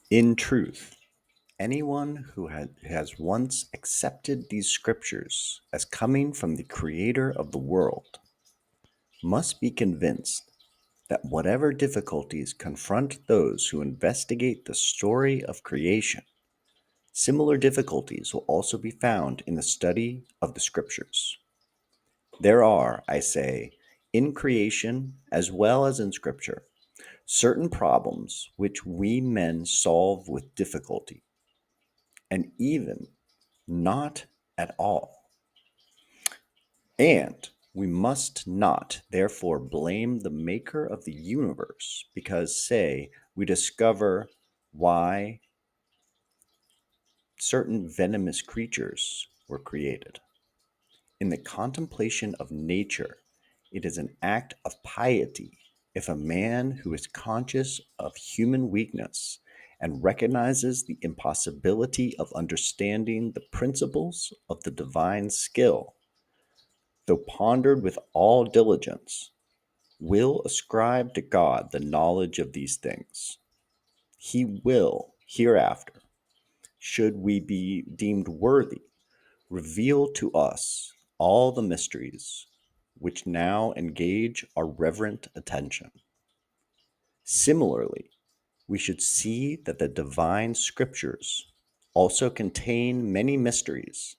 In truth, anyone who has once accepted these scriptures as coming from the Creator of the world must be convinced that whatever difficulties confront those who investigate the story of creation, similar difficulties will also be found in the study of the scriptures. There are, I say, in creation as well as in scripture, certain problems which we men solve with difficulty, and even not at all. And we must not, therefore, blame the maker of the universe because, say, we discover why certain venomous creatures were created. In the contemplation of nature, it is an act of piety if a man who is conscious of human weakness and recognizes the impossibility of understanding the principles of the divine skill, though pondered with all diligence, will ascribe to God the knowledge of these things. He will hereafter, should we be deemed worthy, reveal to us all the mysteries which now engage our reverent attention. Similarly, we should see that the divine scriptures also contain many mysteries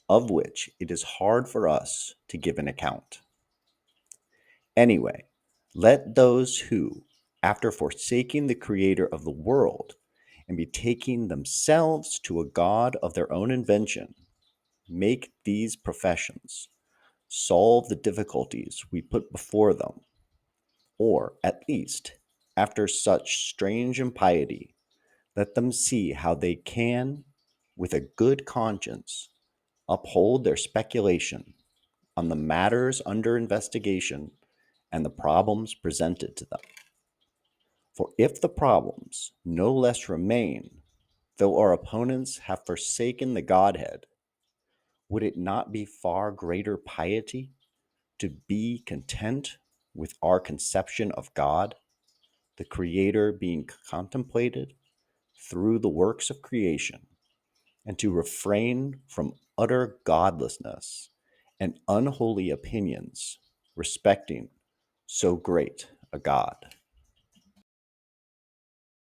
of which it is hard for us to give an account. Anyway, let those who, after forsaking the Creator of the world and betaking themselves to a God of their own invention, make these professions, solve the difficulties we put before them, or at least, after such strange impiety, let them see how they can, with a good conscience, uphold their speculation on the matters under investigation and the problems presented to them. For if the problems no less remain, though our opponents have forsaken the Godhead, would it not be far greater piety to be content with our conception of God, the Creator being contemplated through the works of creation, and to refrain from utter godlessness and unholy opinions respecting so great a God?